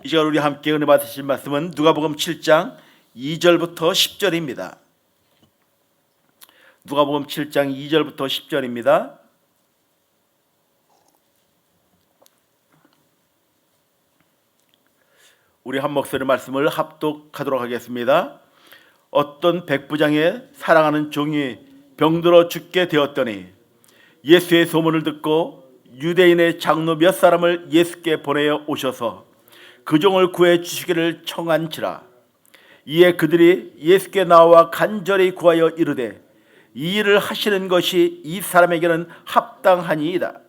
이 시간 우리 함께 은혜 받으실 말씀은 누가복음 7장 2절부터 10절입니다. 누가복음 7장 2절부터 10절입니다. 우리 한 목소리 말씀을 합독하도록 하겠습니다. 어떤 백부장의 사랑하는 종이 병들어 죽게 되었더니 예수의 소문을 듣고 유대인의 장로 몇 사람을 예수께 보내어 오셔서 그 종을 구해 주시기를 청한지라. 이에 그들이 예수께 나와 간절히 구하여 이르되 이 일을 하시는 것이 이 사람에게는 합당하니이다.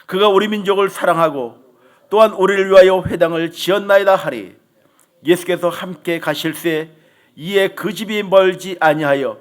그가 우리 민족을 사랑하고 또한 우리를 위하여 회당을 지었나이다 하리. 예수께서 함께 가실새 이에 그 집이 멀지 아니하여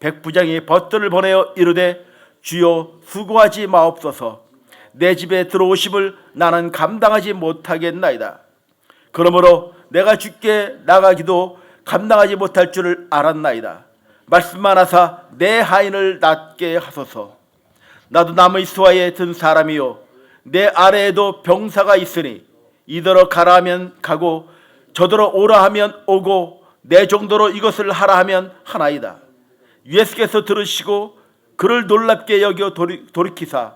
백부장이 벗들을 보내어 이르되 주여 수고하지 마옵소서. 내 집에 들어오심을 나는 감당하지 못하겠나이다. 그러므로 내가 주께 나가기도 감당하지 못할 줄을 알았나이다. 말씀만 하사 내 하인을 낫게 하소서. 나도 남의 수하에 든 사람이요 내 아래에도 병사가 있으니 이더러 가라 하면 가고 저더러 오라 하면 오고 내 정도로 이것을 하라 하면 하나이다. 예수께서 들으시고 그를 놀랍게 여겨 돌이키사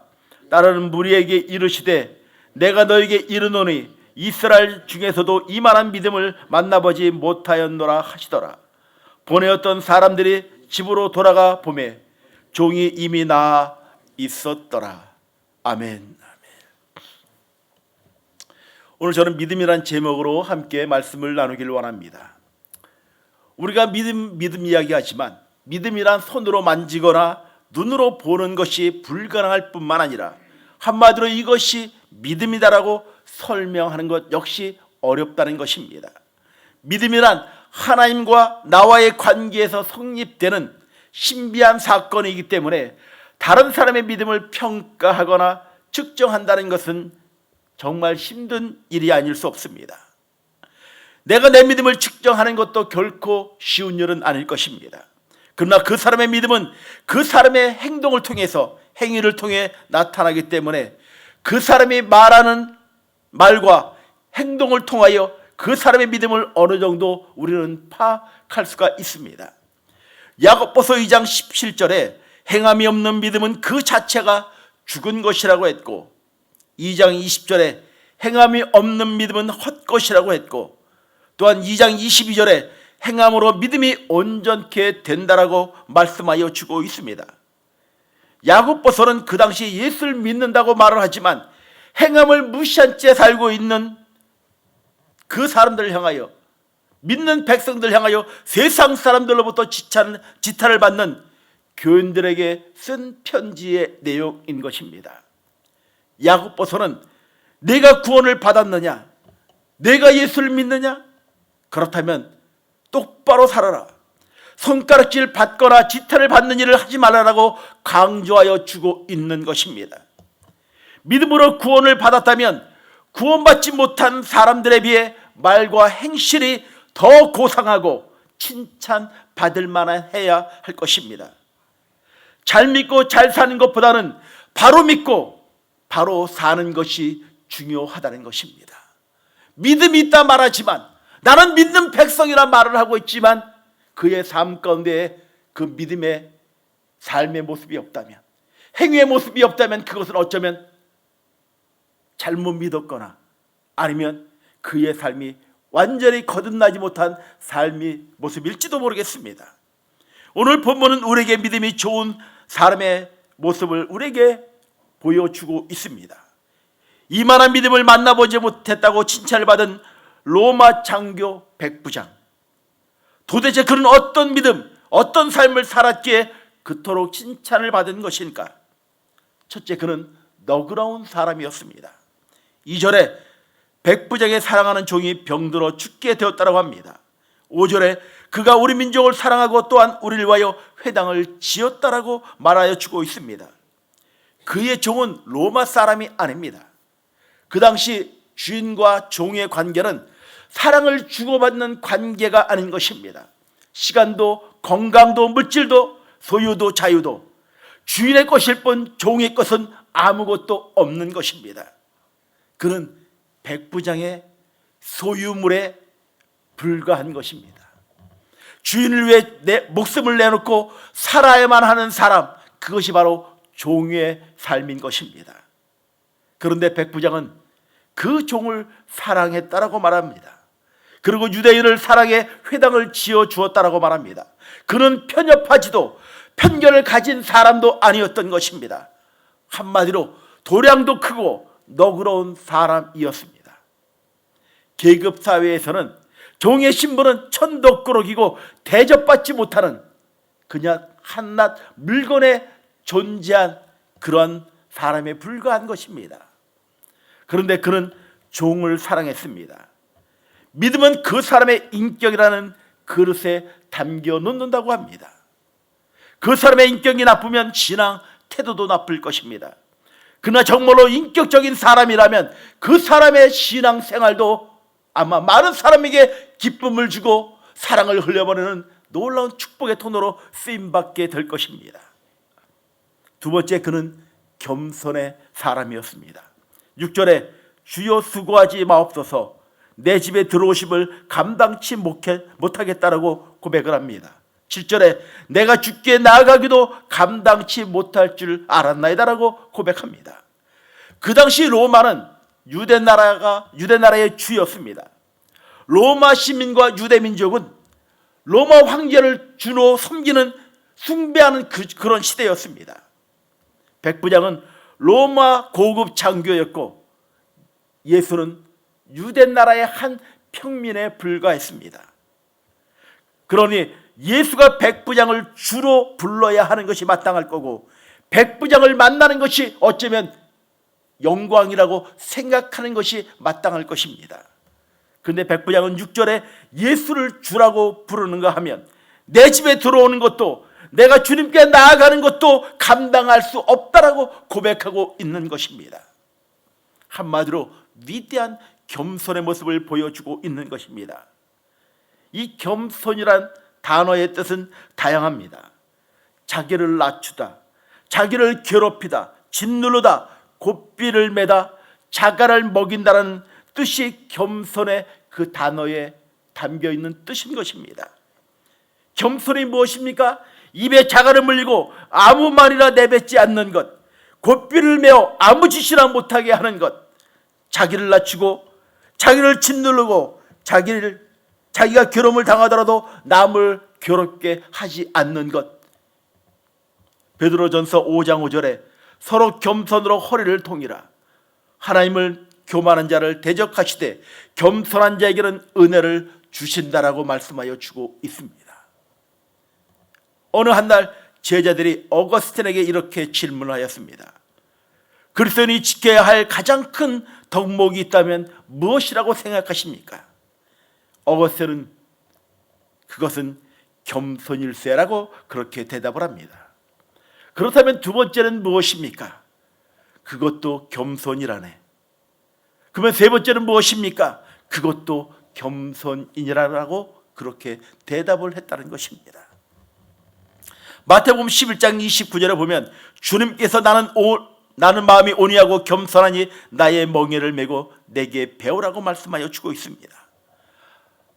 따르는 무리에게 이르시되 내가 너에게 이르노니 이스라엘 중에서도 이만한 믿음을 만나보지 못하였노라 하시더라. 보내었던 사람들이 집으로 돌아가 보매 종이 이미 나아 있었더라. 아멘. 오늘 저는 믿음이란 제목으로 함께 말씀을 나누기를 원합니다. 우리가 믿음 이야기하지만 믿음이란 손으로 만지거나 눈으로 보는 것이 불가능할 뿐만 아니라 한마디로 이것이 믿음이다라고 설명하는 것 역시 어렵다는 것입니다. 믿음이란 하나님과 나와의 관계에서 성립되는 신비한 사건이기 때문에 다른 사람의 믿음을 평가하거나 측정한다는 것은 정말 힘든 일이 아닐 수 없습니다. 내가 내 믿음을 측정하는 것도 결코 쉬운 일은 아닐 것입니다. 그러나 그 사람의 믿음은 그 사람의 행동을 통해서 행위를 통해 나타나기 때문에 그 사람이 말하는 말과 행동을 통하여 그 사람의 믿음을 어느 정도 우리는 파악할 수가 있습니다. 야고보서 2장 17절에 행함이 없는 믿음은 그 자체가 죽은 것이라고 했고 2장 20절에 행함이 없는 믿음은 헛것이라고 했고 또한 2장 22절에 행함으로 믿음이 온전케 된다라고 말씀하여 주고 있습니다. 야고보서는 그 당시 예수를 믿는다고 말을 하지만 행함을 무시한 채 살고 있는 그 사람들을 향하여 믿는 백성들 향하여 세상 사람들로부터 지탄을 받는 교인들에게 쓴 편지의 내용인 것입니다. 야고보서는 내가 구원을 받았느냐? 내가 예수를 믿느냐? 그렇다면 똑바로 살아라. 손가락질 받거나 지탄을 받는 일을 하지 말라라고 강조하여 주고 있는 것입니다. 믿음으로 구원을 받았다면 구원받지 못한 사람들에 비해 말과 행실이 더 고상하고 칭찬받을 만한 해야 할 것입니다. 잘 믿고 잘 사는 것보다는 바로 믿고 바로 사는 것이 중요하다는 것입니다. 믿음이 있다 말하지만 나는 믿는 백성이라 말을 하고 있지만 그의 삶 가운데 그 믿음의 삶의 모습이 없다면, 행위의 모습이 없다면 그것은 어쩌면 잘못 믿었거나 아니면 그의 삶이 완전히 거듭나지 못한 삶의 모습일지도 모르겠습니다. 오늘 본문은 우리에게 믿음이 좋은 사람의 모습을 우리에게 보여주고 있습니다. 이만한 믿음을 만나보지 못했다고 칭찬을 받은 로마 장교 백부장, 도대체 그는 어떤 믿음, 어떤 삶을 살았기에 그토록 칭찬을 받은 것일까? 첫째, 그는 너그러운 사람이었습니다. 2절에 백부장의 사랑하는 종이 병들어 죽게 되었다고 합니다. 5절에 그가 우리 민족을 사랑하고 또한 우리를 위하여 회당을 지었다라고 말하여 주고 있습니다. 그의 종은 로마 사람이 아닙니다. 그 당시 주인과 종의 관계는 사랑을 주고받는 관계가 아닌 것입니다. 시간도 건강도 물질도 소유도 자유도 주인의 것일 뿐 종의 것은 아무것도 없는 것입니다. 그는 백부장의 소유물에 불과한 것입니다. 주인을 위해 내 목숨을 내놓고 살아야만 하는 사람, 그것이 바로 종의 삶인 것입니다. 그런데 백부장은 그 종을 사랑했다라고 말합니다. 그리고 유대인을 사랑해 회당을 지어 주었다라고 말합니다. 그는 편협하지도 편견을 가진 사람도 아니었던 것입니다. 한마디로 도량도 크고 너그러운 사람이었습니다. 계급사회에서는 종의 신분은 천덕꾸러기고 대접받지 못하는 그냥 한낱 물건에 존재한 그런 사람에 불과한 것입니다. 그런데 그는 종을 사랑했습니다. 믿음은 그 사람의 인격이라는 그릇에 담겨 놓는다고 합니다. 그 사람의 인격이 나쁘면 신앙 태도도 나쁠 것입니다. 그러나 정말로 인격적인 사람이라면 그 사람의 신앙 생활도 아마 많은 사람에게 기쁨을 주고 사랑을 흘려보내는 놀라운 축복의 통로로 쓰임받게 될 것입니다. 두 번째, 그는 겸손의 사람이었습니다. 6절에 주여 수고하지 마옵소서, 내 집에 들어오심을 감당치 못하겠다라고 고백을 합니다. 7절에 내가 주께 나아가기도 감당치 못할 줄 알았나이다라고 고백합니다. 그 당시 로마는 유대 나라의 주였습니다. 로마 시민과 유대 민족은 로마 황제를 주로 숭배하는 그런 시대였습니다. 백부장은 로마 고급 장교였고 예수는 유대 나라의 한 평민에 불과했습니다. 그러니 예수가 백부장을 주로 불러야 하는 것이 마땅할 거고, 백부장을 만나는 것이 어쩌면 영광이라고 생각하는 것이 마땅할 것입니다. 그런데 백부장은 6절에 예수를 주라고 부르는가 하면 내 집에 들어오는 것도 내가 주님께 나아가는 것도 감당할 수 없다라고 고백하고 있는 것입니다. 한마디로 위대한 겸손의 모습을 보여주고 있는 것입니다. 이 겸손이란 단어의 뜻은 다양합니다. 자기를 낮추다, 자기를 괴롭히다, 짓누르다, 고삐를 매다, 자가를 먹인다는 뜻이 겸손의 그 단어에 담겨 있는 뜻인 것입니다. 겸손이 무엇입니까? 입에 자가를 물리고 아무 말이나 내뱉지 않는 것, 고삐를 메어 아무 짓이나 못하게 하는 것, 자기를 낮추고 자기를 짓누르고 자기가 괴로움을 당하더라도 남을 괴롭게 하지 않는 것. 베드로전서 5장 5절에 서로 겸손으로 허리를 통이라, 하나님을 교만한 자를 대적하시되 겸손한 자에게는 은혜를 주신다라고 말씀하여 주고 있습니다. 어느 한날 제자들이 어거스틴에게 이렇게 질문하였습니다. 그리스도인이 지켜야 할 가장 큰 덕목이 있다면 무엇이라고 생각하십니까? 어거스틴은 그것은 겸손일세라고 그렇게 대답을 합니다. 그렇다면 두 번째는 무엇입니까? 그것도 겸손이라네. 그러면 세 번째는 무엇입니까? 그것도 겸손이라고 그렇게 대답을 했다는 것입니다. 마태복음 11장 29절에 보면 주님께서 나는 마음이 온유하고 겸손하니 나의 멍에를 메고 내게 배우라고 말씀하여 주고 있습니다.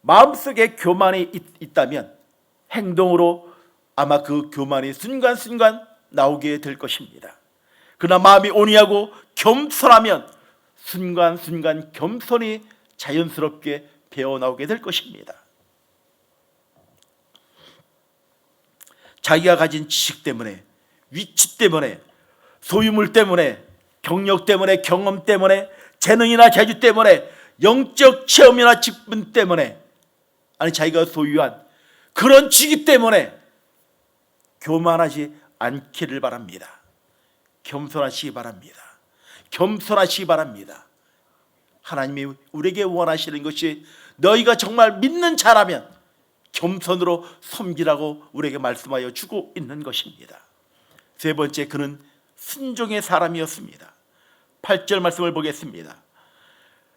마음속에 교만이 있다면 행동으로 아마 그 교만이 순간순간 나오게 될 것입니다. 그러나 마음이 온유하고 겸손하면 순간순간 겸손이 자연스럽게 배어나오게 될 것입니다. 자기가 가진 지식 때문에, 위치 때문에, 소유물 때문에, 경력 때문에, 경험 때문에, 재능이나 재주 때문에, 영적 체험이나 직분 때문에, 아니 자기가 소유한 그런 직위 때문에 교만하지 않기를 바랍니다. 겸손하시기 바랍니다. 겸손하시기 바랍니다. 하나님이 우리에게 원하시는 것이 너희가 정말 믿는 자라면 겸손으로 섬기라고 우리에게 말씀하여 주고 있는 것입니다. 세 번째, 그는 순종의 사람이었습니다. 8절 말씀을 보겠습니다.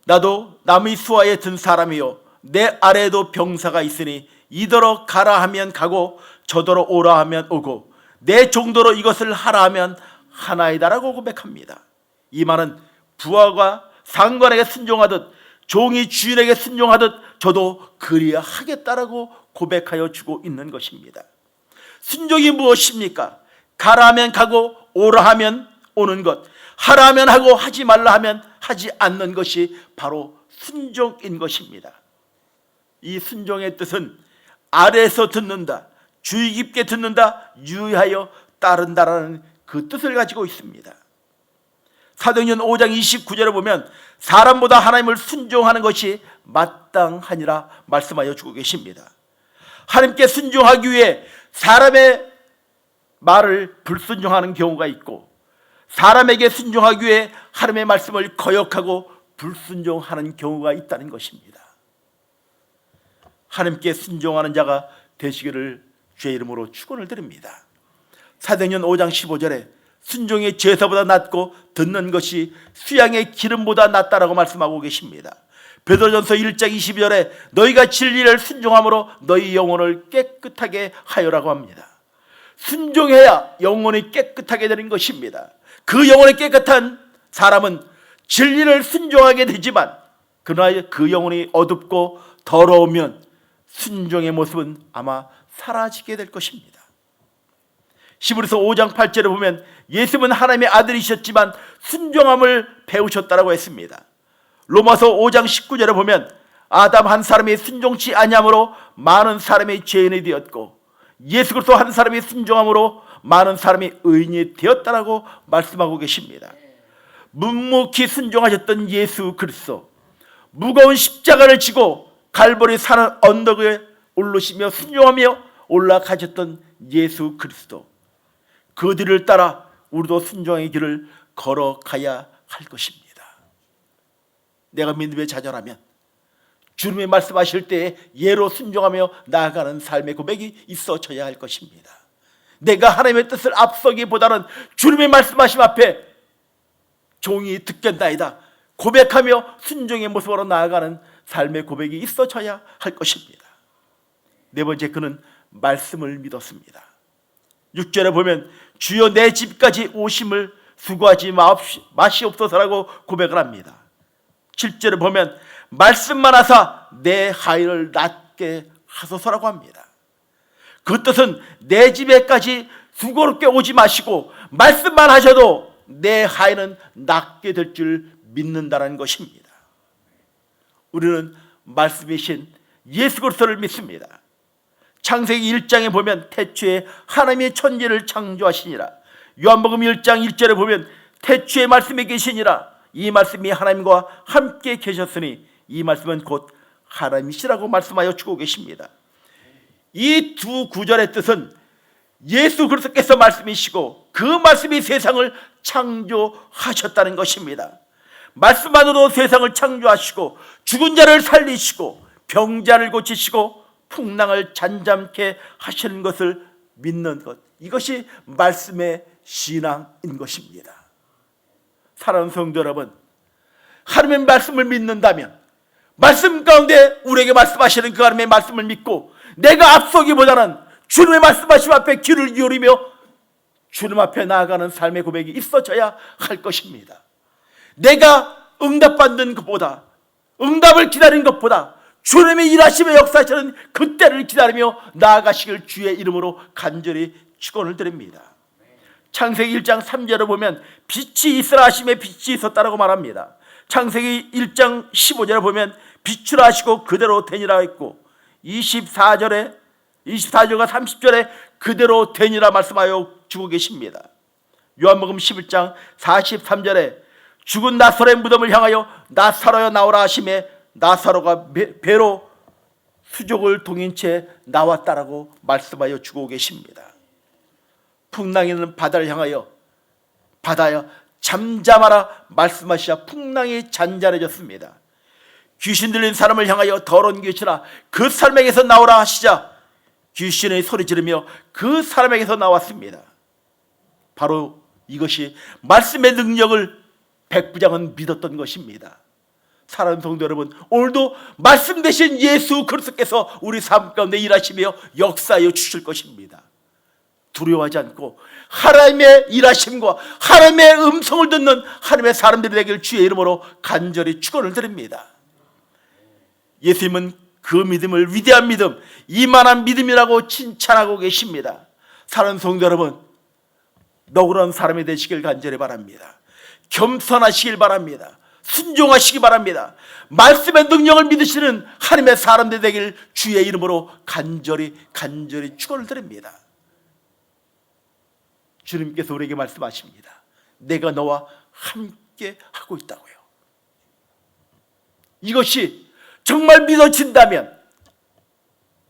나도 남의 수하에 든 사람이요 내 아래에도 병사가 있으니 이더러 가라 하면 가고 저더러 오라 하면 오고 내 정도로 이것을 하라 하면 하나이다라고 고백합니다. 이 말은 부하가 상관에게 순종하듯 종이 주인에게 순종하듯 저도 그리야 하겠다라고 고백하여 주고 있는 것입니다. 순종이 무엇입니까? 가라 하면 가고 오라 하면 오는 것, 하라 하면 하고 하지 말라 하면 하지 않는 것이 바로 순종인 것입니다. 이 순종의 뜻은 아래에서 듣는다, 주의 깊게 듣는다, 유의하여 따른다라는 그 뜻을 가지고 있습니다. 사도행전 5장 29절에 보면 사람보다 하나님을 순종하는 것이 마땅하니라 말씀하여 주고 계십니다. 하나님께 순종하기 위해 사람의 말을 불순종하는 경우가 있고, 사람에게 순종하기 위해 하나님의 말씀을 거역하고 불순종하는 경우가 있다는 것입니다. 하나님께 순종하는 자가 되시기를 주의 이름으로 축원을 드립니다. 사도행전 5장 15절에 순종이 제사보다 낫고 듣는 것이 수양의 기름보다 낫다라고 말씀하고 계십니다. 베드로전서 1장 22절에 너희가 진리를 순종함으로 너희 영혼을 깨끗하게 하여라고 합니다. 순종해야 영혼이 깨끗하게 되는 것입니다. 그 영혼이 깨끗한 사람은 진리를 순종하게 되지만, 그러나 그 영혼이 어둡고 더러우면 순종의 모습은 아마 사라지게 될 것입니다. 히브리서 5장 8절에 보면 예수님은 하나님의 아들이셨지만 순종함을 배우셨다라고 했습니다. 로마서 5장 19절에 보면 아담 한 사람이 순종치 아니함으로 많은 사람이 죄인이 되었고 예수 그리스도 한 사람이 순종함으로 많은 사람이 의인이 되었다라고 말씀하고 계십니다. 묵묵히 순종하셨던 예수 그리스도, 무거운 십자가를 지고 갈보리 산 언덕에 오르시며 순종하며 올라가셨던 예수 그리스도, 그 뒤를 따라 우리도 순종의 길을 걸어가야 할 것입니다. 내가 믿음의 자녀라면 주님의 말씀하실 때에 예로 순종하며 나아가는 삶의 고백이 있어져야 할 것입니다. 내가 하나님의 뜻을 앞서기보다는 주님의 말씀하심 앞에 종이 듣겠나이다 고백하며 순종의 모습으로 나아가는 삶의 고백이 있어져야 할 것입니다. 네 번째, 그는 말씀을 믿었습니다. 6절에 보면 주여 내 집까지 오심을 수고하지 마시옵소서라고 고백을 합니다. 7절에 보면 말씀만 하사 내 하인을 낫게 하소서라고 합니다. 그 뜻은 내 집에까지 수고롭게 오지 마시고 말씀만 하셔도 내 하인은 낫게 될 줄 믿는다는 것입니다. 우리는 말씀이신 예수 그리스도를 믿습니다. 창세기 1장에 보면 태초에 하나님의 천지를 창조하시니라. 요한복음 1장 1절에 보면 태초에 말씀이 계시니라. 이 말씀이 하나님과 함께 계셨으니 이 말씀은 곧 하나님이시라고 말씀하여 주고 계십니다. 이 두 구절의 뜻은 예수 그리스도께서 말씀이시고 그 말씀이 세상을 창조하셨다는 것입니다. 말씀만으로 세상을 창조하시고 죽은 자를 살리시고 병자를 고치시고 풍랑을 잔잠케 하시는 것을 믿는 것, 이것이 말씀의 신앙인 것입니다. 사랑하는 성도 여러분, 하나님의 말씀을 믿는다면 말씀 가운데 우리에게 말씀하시는 그 하나님의 말씀을 믿고 내가 앞서기보다는 주님의 말씀하심 앞에 귀를 기울이며 주님 앞에 나아가는 삶의 고백이 있어져야 할 것입니다. 내가 응답받는 것보다, 응답을 기다리는 것보다 주님의 일하심의 역사하시는 그때를 기다리며 나아가시길 주의 이름으로 간절히 축원을 드립니다. 창세기 1장 3절에 보면 빛이 있으라 하심에 빛이 있었다라고 말합니다. 창세기 1장 15절에 보면 빛으로 하시고 그대로 되니라 했고 24절과 30절에 그대로 되니라 말씀하여 주고 계십니다. 요한복음 11장 43절에 죽은 나사로의 무덤을 향하여 나사로여 나오라 하심에 나사로가 배로 수족을 동인 채 나왔다라고 말씀하여 주고 계십니다. 풍랑이 있는 바다를 향하여 바다여 잠잠하라 말씀하시자 풍랑이 잔잔해졌습니다. 귀신 들린 사람을 향하여 더러운 귀신아 그 사람에게서 나오라 하시자 귀신의 소리 지르며 그 사람에게서 나왔습니다. 바로 이것이 말씀의 능력을 백부장은 믿었던 것입니다. 사랑하는 성도 여러분, 오늘도 말씀 되신 예수 그리스도께서 우리 삶 가운데 일하시며 역사하여 주실 것입니다. 두려워하지 않고 하나님의 일하심과 하나님의 음성을 듣는 하나님의 사람들이 되길 주의 이름으로 간절히 축원을 드립니다. 예수님은 그 믿음을 위대한 믿음, 이만한 믿음이라고 칭찬하고 계십니다. 사랑하는 성도 여러분, 너그러운 사람이 되시길 간절히 바랍니다. 겸손하시길 바랍니다. 순종하시기 바랍니다. 말씀의 능력을 믿으시는 하나님의 사람들 되길 주의 이름으로 간절히 축원을 드립니다. 주님께서 우리에게 말씀하십니다. 내가 너와 함께 하고 있다고요. 이것이 정말 믿어진다면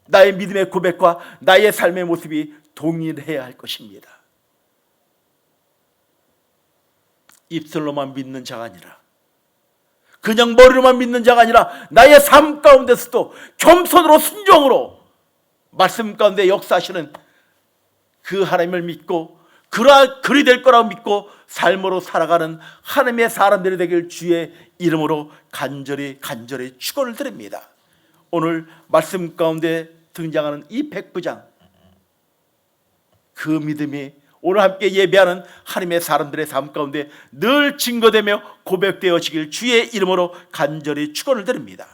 나의 믿음의 고백과 나의 삶의 모습이 동일해야 할 것입니다. 입술로만 믿는 자가 아니라, 그냥 머리로만 믿는 자가 아니라 나의 삶 가운데서도 겸손으로 순종으로 말씀 가운데 역사하시는 그 하나님을 믿고 그리 될 거라고 믿고 삶으로 살아가는 하나님의 사람들이 되길 주의 이름으로 간절히 축원을 드립니다. 오늘 말씀 가운데 등장하는 이 백부장, 그 믿음이 오늘 함께 예배하는 하나님의 사람들의 삶 가운데 늘 증거되며 고백되어지길 주의 이름으로 간절히 축원을 드립니다.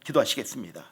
기도하시겠습니다.